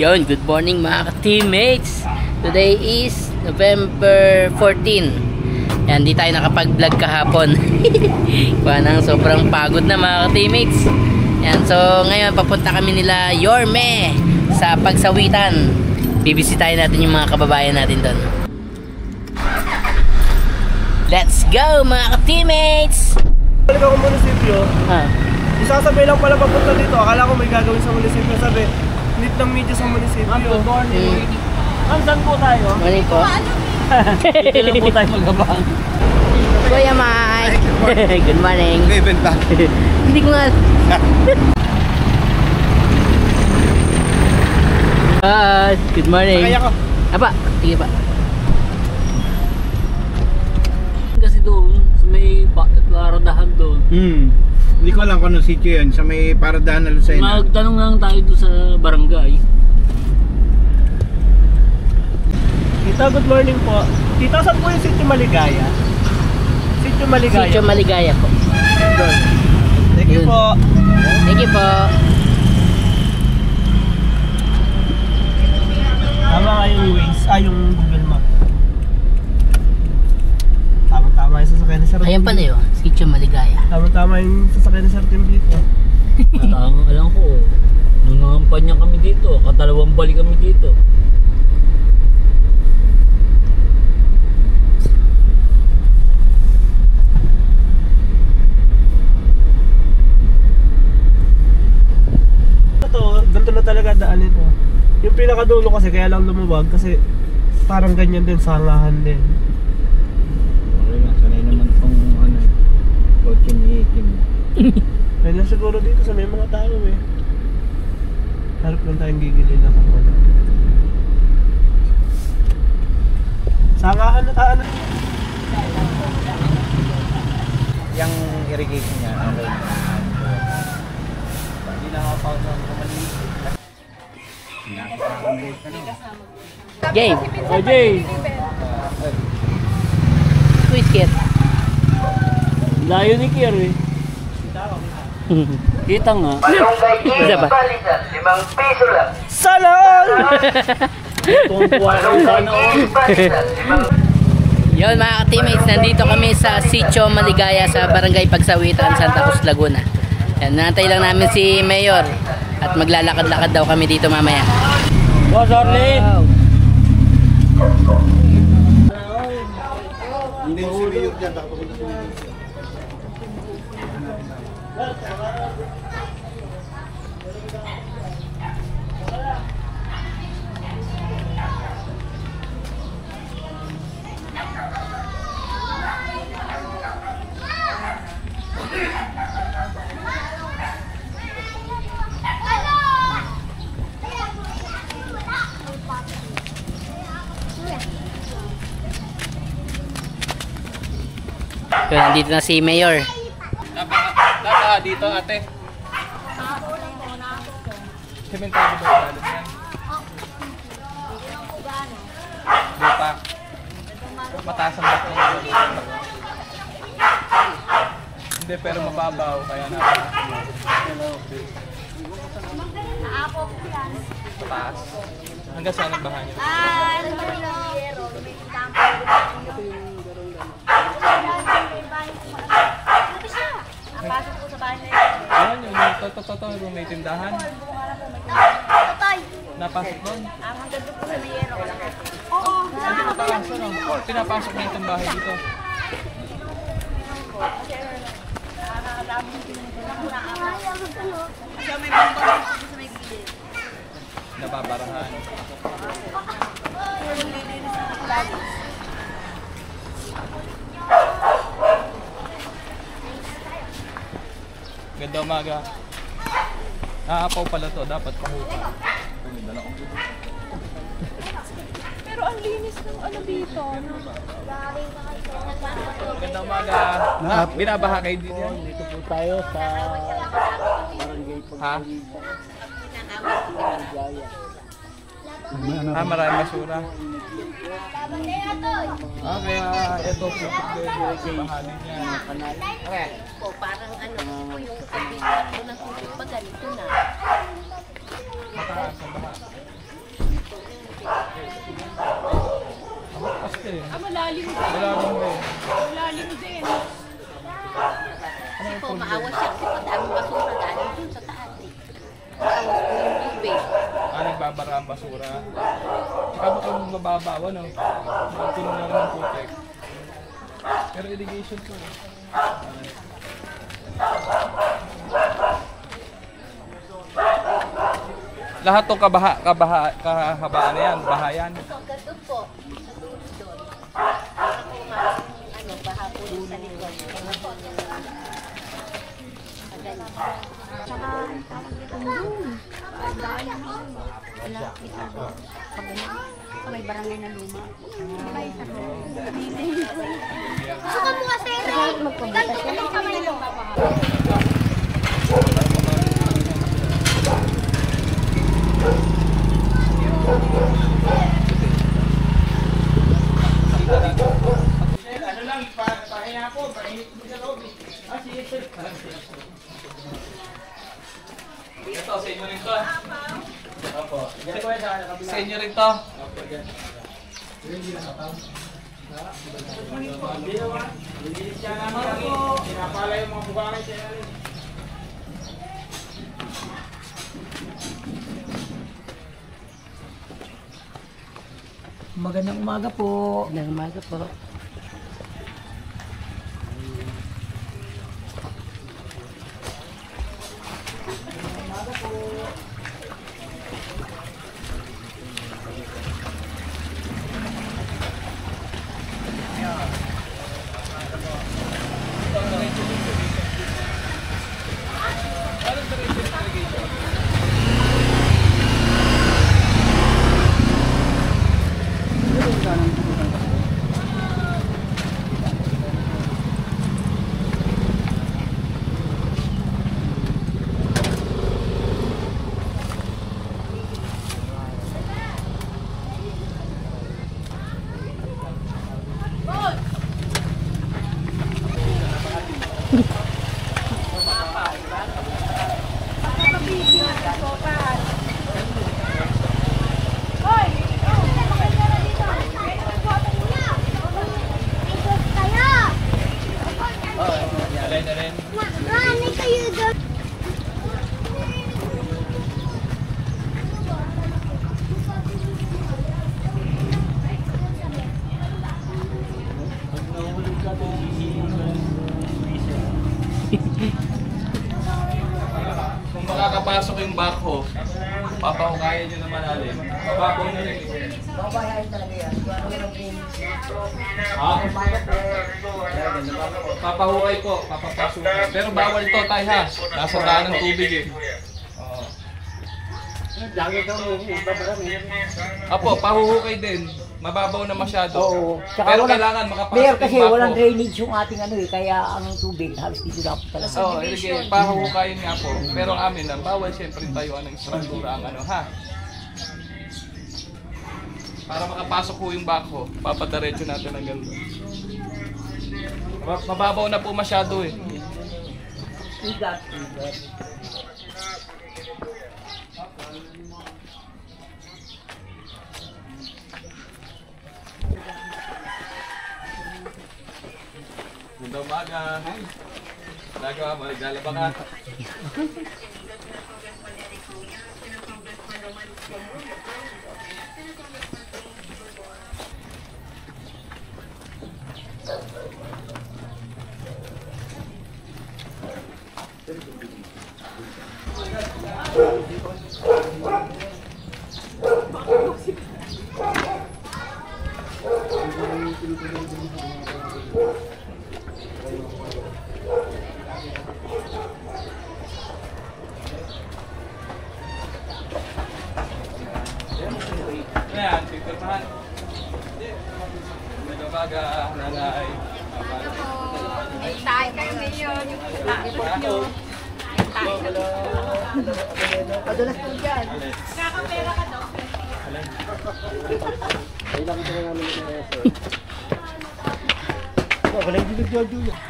Yon, good morning mga teammates. Today is November 14. Yan, di tayo nakapag-vlog kahapon. Parang sobrang pagod na mga teammates. Yan, so ngayon papunta kami nila Yorme sa Pagsawitan. Bibisitahin natin yung mga kababayan natin doon. Let's go mga teammates. Balik ako munisipyo. Isasabay lang pala papunta dito. Akala ko may gagawin sa munisipyo. Sabi, need ng media sa munisipyo. Good morning. Saan po tayo? Morning po. Dito lang po tayo magabang. Kuya Mike. Good morning. May benta. Hindi ko nga. Good morning. Kaya ko. Apa? Sige pa. Kasi doon, sa may paradahan doon. Hindi ko alam kung anong sitio yun. Sa may paradahan na Lucena. Magtanong lang tayo doon sa barangay. Tita, good morning po. Tita, saan po yung Sitio Maligaya? Sitio Maligaya. Sitio Maligaya po. Thank you po. Thank you po. Tama nga yung Waze. Yung Google Map. Tama-tama yung sasakyan ni Sir. Ayan pala yun. Sitio Maligaya. Tama-tama yung sasakyan ni Sir Tim dito. At ang alam ko, nung nangampanya kami dito, katalawang balik kami dito. Ganito na talaga daan ito. Yung pinakadulo kasi kaya lang lumuwag kasi parang ganyan din, sangahan din. Okay nga, sanay naman pang kotse ni Ikim. Kaya na siguro dito sa may mga tao eh. Harap lang tayong gigilid na kung ano. Sangahan na taan. Yung irrigation niya, okay. Hindi nakapawag ng kamaliit. Jay. O Jay, Twisket. layo ni Kier eh. Kita nga. Isa ba? ₱5 lang. Sana all! Tuwang-tuwa ko sana all. Yon mga teammates, nandito kami sa Sitio Maligaya sa Barangay Pagsawitan, Santa Cruz, Laguna. Yan, nantay lang namin si Mayor at maglalakad-lakad daw kami dito mamaya. Boss Orlin! Hindi si Mayor dyan, nakapapunta si Mayor. So, nandito na si Mayor. Napa dito ate. Sementado ba lalo yan? Lupa. Mataas ang bakong. Hindi, pero mababaw kaya na. Mataas. Hanggang saan ang baha niyo? Napasok po sa bahay na yun. Ayan, yung may tindahan. Napasok doon. Hanggang doon po sa Mayero. Oo, pinapasok na itong bahay dito. Kasi may bambang po sa may gilid. Nababarahan. Nililinis na po lagi. Ganda umaga. Naapaw pala to, dapat pahupa. Pero ang linis ng ano dito. Ganda umaga. Binabaha kayo dito yan? Dito po tayo sa barangay Ha? Pagsawitan. Maraming basura. Kaya ito po yung bahanin niya. Po, parang ano po yung tubig. Unang tubig pa ganito na. Mataas ang baha. eh. Malalim din. Malalim rin. Malalim din. Kasi po, maawas siya kasi madaming basura galing dun sa taas eh. Maawas po yung tubig. Nagbabara ang basura. Kaya kung mababaw, ano? Puno na rin ng putek. Pero irrigation to eh. Lahat to kahabaan na yan, bahayan. So, gandun po, sa dulo doon. Para po baha po dun sa likod. Ano po, magaling. Tsaka, tawag dito doon. Dahil wala kita doon. Pag sa may barangay na luma. May isa ko. Suka mo kasi rin. Magpabutas ka ng kamay mo. Ano lang, pahinga po, pahinit mo sa loob eh. Sige. Ito, sa inyo rin to. Opo. Sa inyo rin to. Opo, dyan. Linis siya namin kami. Pinapala yung mga bukangin siya namin. Magandang umaga po. Magandang umaga po. Kung makakapasok yung backhoe, papahukayan nyo na malalim. Bababaw na rin. Babayahin talaga yan. Papahukay po, papapasok. Pero bawal to, tay ha. Nasa daan ng tubig eh. Oo. Apo, pahuhukay din. Mababaw na masyado. Oo. Pero kailangan makapasok Mayor, yung kasi backhoe. walang drainage yung ating ano eh, kaya ang tubig halos dito na po talaga. Oo, sige, pahuhukayin nga po. Pero amin lang, bawal siyempre tayuan ng struktura ang ano ha. Para makapasok po yung backhoe, papadiretso natin ng ganito. Mababaw na po masyado eh. Igat. Ganda umaga. Nagawa mo, naglalaba ka. Ayan, pipirmahan. Nagabaga, nanay. Tayo kayo ngayon. Ako. Padulas po dyan. Kakapera ka daw. Wala yung dinagdadyo yan.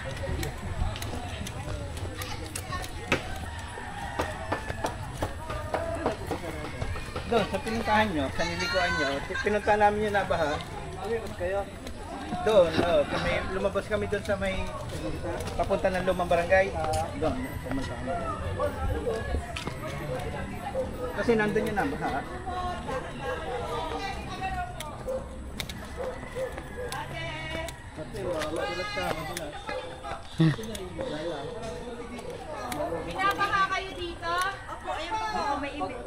Doon, sa pinuntahan nyo, sa nilikuan nyo, pinuntahan namin yung nabaha. Umiikot kayo. Doon, kung may lumabas kami doon sa may papunta ng Lumang Barangay. Doon, pumunta kami. Kasi nandun yun na, baha. Binabaha kayo dito? Opo, ayan po. May ibig.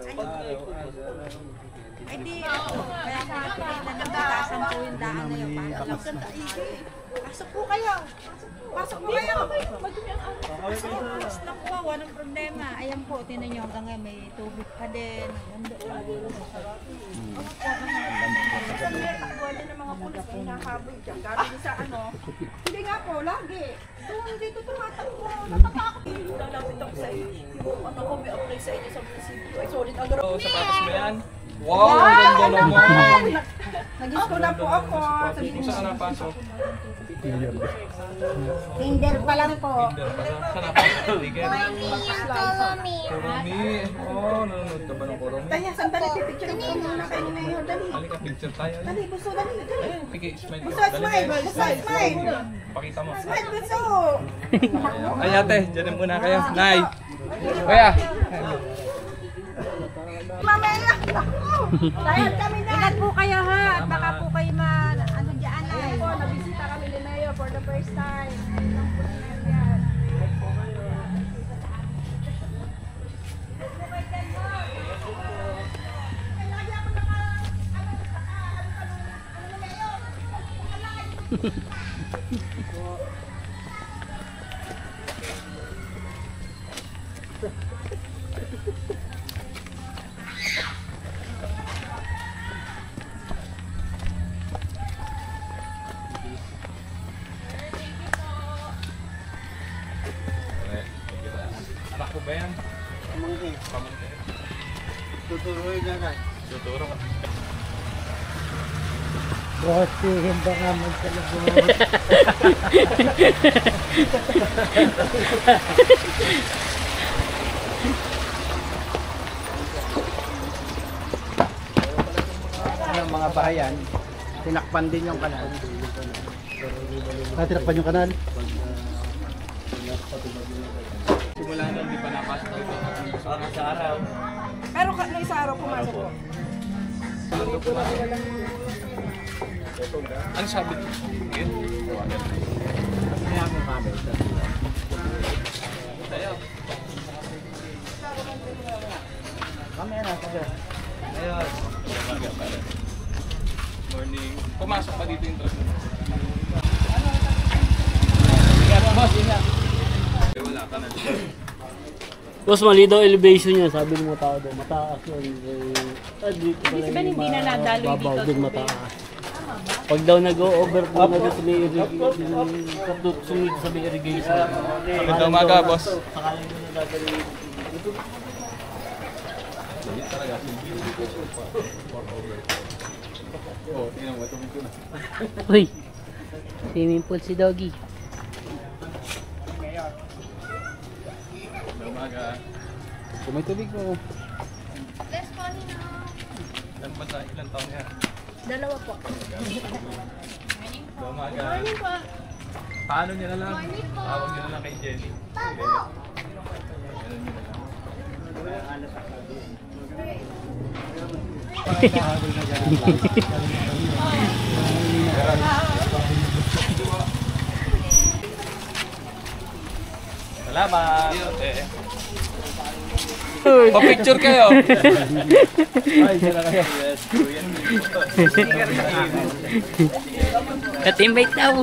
Ay, di. Kaya sa atin, nagkatasan po yung daan na yung pasok po kayo. Pasok po kayo. Relax lang po, walang problema. Ayan po, tinan nyo hanggang ngayon may tubig pa din. Takbuhan din ng mga pulis na hinahabol dyan. Galing sa ano. Hindi nga po, lagi. Doon dito tumatakbo. Natatakot. Lalapit ako sa inyo. Ano ko may apply sa inyo sa munisipyo. Ay, solid ang garo. Sapatos mo yan? Wow, ang ganda naman! Nag-school na po ako. Kung saan napasok? Tinder pa lang po. Tinder pala. Saan napasok? Ticket? Kurumi. Oh, nanonood ka ba ng kurumi? Tanya, sandali, pipicture ko muna kayo ni Mayor. Dali. Halika, picture tayo. Dali, gusto, dali. Sige, smile ka. Gusto, smile. Gusto, smile. Pakita mo. Smile, gusto. Ay ate, dyan muna kayo. Nay! Kuya! Mamaya. Bayad kami na. Ingat po kayo ha. At baka po kayo ano dyan ay. Po, nabisita kami ni Mayor for the first time. Anak ko ba yan? Pamangkin. Pamangkin. Tuturuin na na. Tuturo ka. Bosihin ba nga magsalabot? Ng mga bahayan, tinakpan din yung kanal. Tinakpan yung kanal? Simula na hindi pa napasok ito. Sa araw. Pero nung isa araw pumasok po. Ano sabi ko? Sige. Kaya mo kami. Kami na sabi. Ayun. Umaga pala. Morning. Pumasok pa dito yung truck. Boss, yun lang. Wala ka na dito. Boss, mali daw elevation niya, sabi ng mga tao daw. Mataas yun. Dito pala yung hindi na nadaloy babaw dito din mataas. Pag daw nag-overflow na dito sa may irrigation, sumid sa may irrigation. Magandang umaga, boss. Sakalan ko na dadalhin. Uy, swimming pool si Doggy. Umaga. Kung may tubig mo. Ilan ba tayo? Ilan taon yan? Dalawa po. Umaga. Paano niya na lang? Tawag niya na lang kay Jenny. Ganun niya na lang. Salamat! Pa-picture kayo! Ay, sila kayo. Yes, kuya. Ka-teammate daw.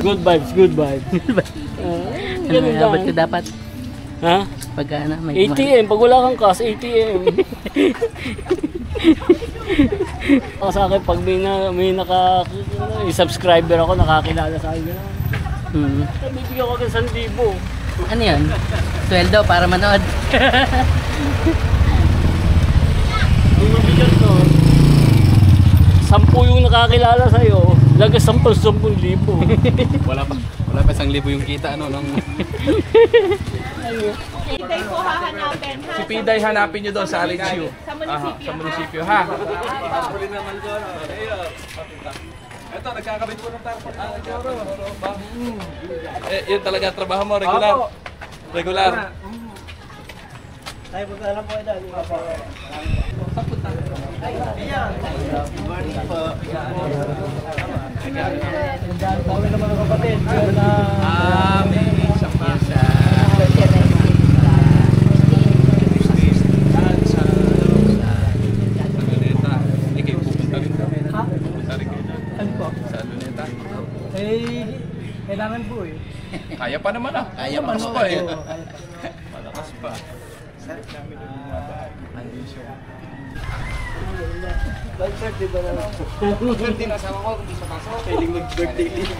Good vibes, good vibes. Ano nga ba't ko dapat? Ha? Pagka ano, may ATM, pag wala kang cash, ATM. Sa akin, pag may subscriber ako, nakakilala sa akin. Bibigyan ko ng 1,000. Ano yun? Sweldo para manood. Yung mabigyan to, 10 yung nakakilala sa'yo, lagas 10,000. Wala Wala pa 1,000 yung kita, ano, ng... Piday po hahanapin, ha? Si Piday hanapin nyo doon sa Alexio. Sa munisipyo. Sa munisipyo, ha? Ito, nagkakabit po ng tarpon. Yun talaga trabaho mo, regular. Regular. Tayo po lang po ito. Good morning po. Kami naman ang kapatid. May isang masa. Kailangan po eh. Kaya pa naman ah. Kaya pa Malakas naman. pa eh. Malakas pa. Birthday ba na? Birthday na asawa ko kung di sa pasok. Pwedeng mag-birthday leave.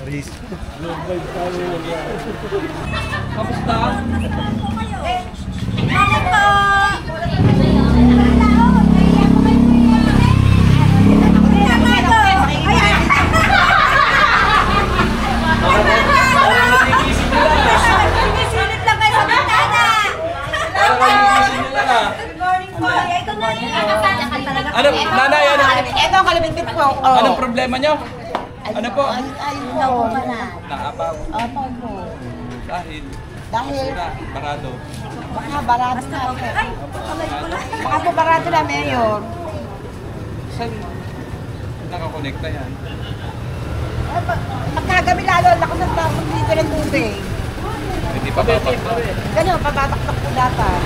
Riz. Kamusta? Bakit po? Ano, nanay, ano? Ito ang kalabit po. Anong problema nyo? Ano po? Ayun daw po na. Naapaw. Opo po. Dahil? Dahil Basura, barado. baka barado na. Baka po barado na, Mayor. Saan nakakonekta yan? Magkagabi lalo, lakas ng tapos dito ng tubig. Hindi pa bapak. Ganun, pabataktak po dapat.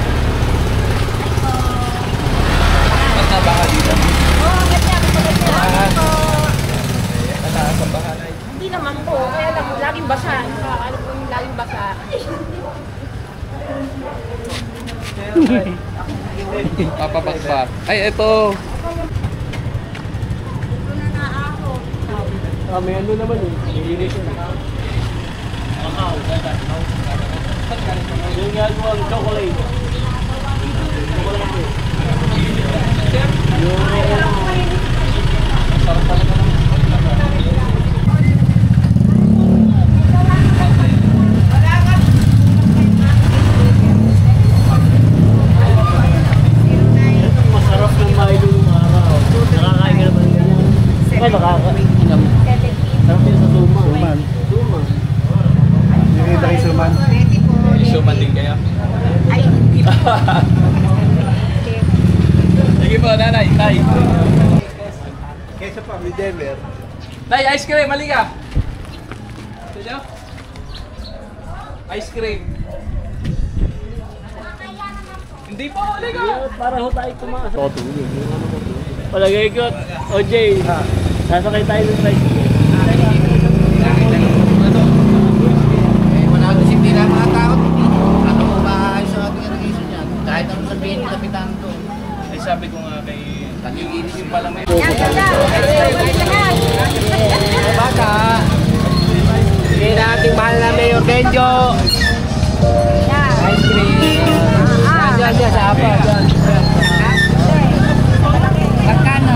Ba't nabaha dito? Oo, ganyan. Mataas ang baha na yun. Hindi naman po. Kaya lang, laging basa. Ano po yung laging basa? Papabakbak. Ay, ito. May ano naman eh. Iinit yun. Yung nga mo ang chocolate. Masarap ng Milo ng araw. Nakakain ka naman ganyan. Ay, nakakain. Sarap yun sa Tuma. Tuma. Nakita kayo suman. Isuman din kaya? Ay, hindi po. Sige po, nanay. Tay. Kesa pa, may Denver. Nay, ice cream. Mali ka. Sige. Ice cream. Hindi po, mali ka. Para ho tayo tumaas. Ako tulog. Palagay ko, OJ, sasakay tayo ng tricycle. Wala ko disiplina ang mga tao. Ano mo maayos ang ating irrigation yan? Kahit ano sabihin ni Kapitan to. Ay, sabi ko nga kay Kagiginis yung pala may... Baka, hindi na ating mahal na Mayor Benjo. Ice cream. Diyan, sa apa. Magkano?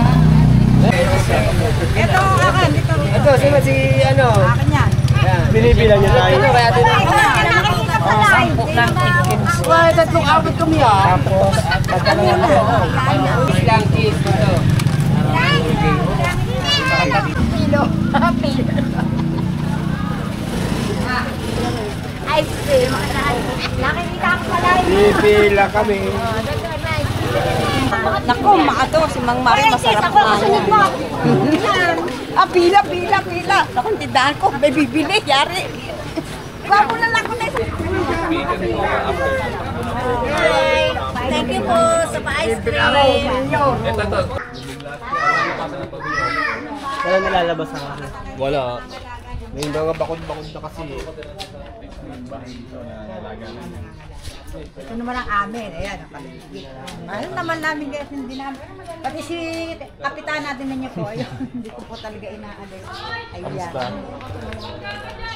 Ito, akin. Ito, si ano? Akin yan. Binibilang niya tayo. Ito, kaya din ako. Sampok lang. Wala, tatlong abot kami ah. Tapos, pagkalawa na ako. Islang kiss ito. Pilo. Ice cream. Nakikita ko sa live. Pipila kami. Naku, maato. Si Mang Mari masarap na. Pila. Naku, tindahan ko. May bibili. Yari. Gwapo na lang ko na. Thank you po sa pa-ice cream. Ito, ito. Wala nalalabas ako. Wala. May mga bakod-bakod na kasi. Ito naman ang amin. Ayan, nakaligid. Ano naman namin guys, hindi namin. Pati si kapitan natin ninyo po. Ayun, hindi ko po talaga inaalis. Ayan.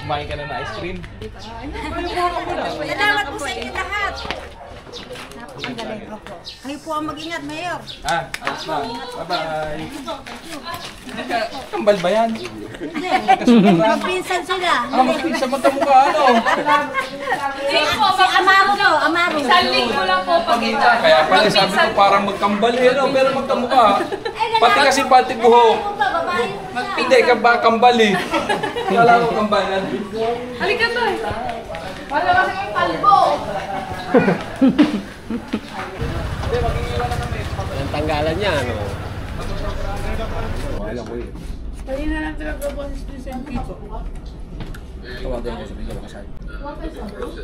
Kumain ka na ng ice cream? Salamat po sa inyo lahat. Napakagaling. Opo. Kayo po ang mag-ingat, Mayor. Alas na. Bye-bye. Kambal ba yan? Hindi. Magpinsan sila. Magpinsan magkamukha, ano? Si Amaro to, Amaro. Isang linggo lang po pagkita. Kaya pala sabi ko parang magkambal ano, pero magkamukha. Pati kasi pati buhok. Hindi ka ba kambal eh. Kala ko kambal yan. Halika to eh. Wala kasi kang kalbo. Ang tanggalan niya, ano? Kanina lang pinag-proposes ni Sen Kiko.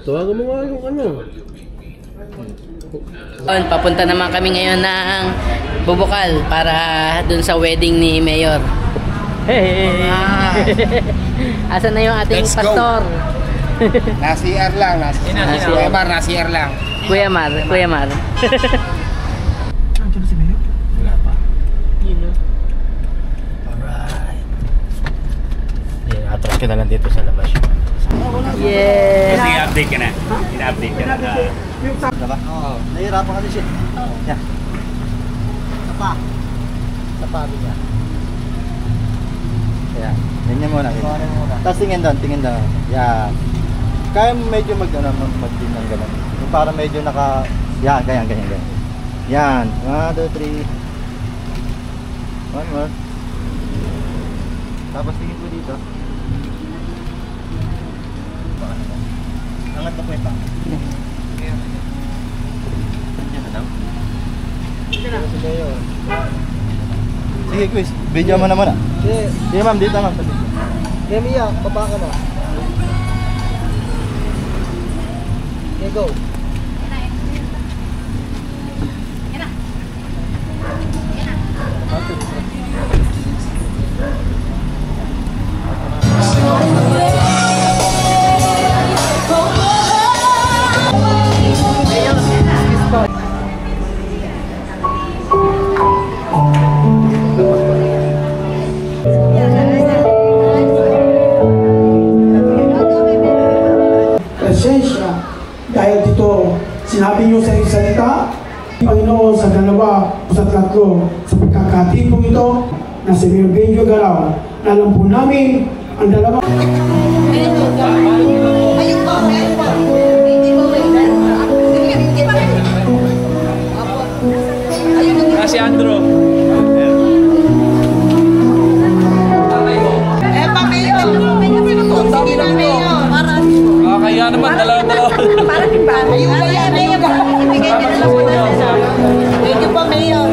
Tawagan mo nga yung ano. Papunta naman kami ngayon ng Bubukal para dun sa wedding ni Mayor. Hey! Asan na yung ating Let's go. pastor? Nasi-R lang. Kuya Mar, nasi-R lang. Kuya Mar. Wala pa. Alright. Ayan, atras ka na lang dito sa labas. Yes! I-update ka na. I-update ka na. Diba? Oo. Nahihirapan kasi siya. Yan. Sapabi niya. Yan. Ganyan muna. Tapos tingin doon. Yan. Kaya medyo mag-din ng gano'n. Yung parang medyo naka... Yan, ganyan. Yan. 1, 2, 3. One more. Tapos tingin ko dito. Angat na po yung pa. Sige, quiz. Video mo na muna. Sige, ma'am. Dito, ma'am. Sige, Mia. Baba ka na. Okay, go. Presensya dahil dito sinabi niyo sa isang salita, Panginoon, sa dalawa o sa tatlo sa pagkakatipong ito na si Mayor Benjo Galaw, na alam po namin ang dalawa. Si Andro. Kaya naman, dalawa. Ayun ba yan, Mayor? Ibigay niyo na lang po natin. Thank you po, Mayor.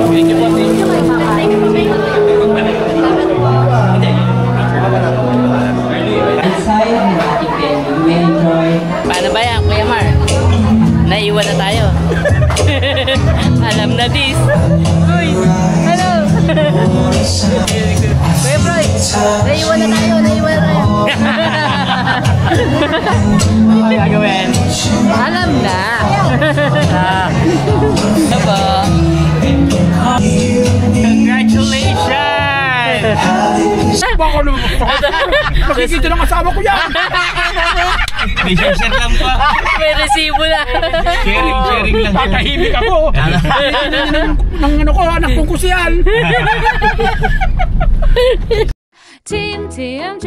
Paano ba yan, Kuya Mar? Naiwan na tayo. Alam na this. Uy, hello. Kuya Froy, naiwan na tayo. Ano gagawin? Alam na. Diba? Congratulations! Baka naman makikita ng asawa ko yan! May share lang pa. May resibo na. Sharing lang. Tatahimik ako! Nang ano ko, anak kong kusiyan! Team TMJ.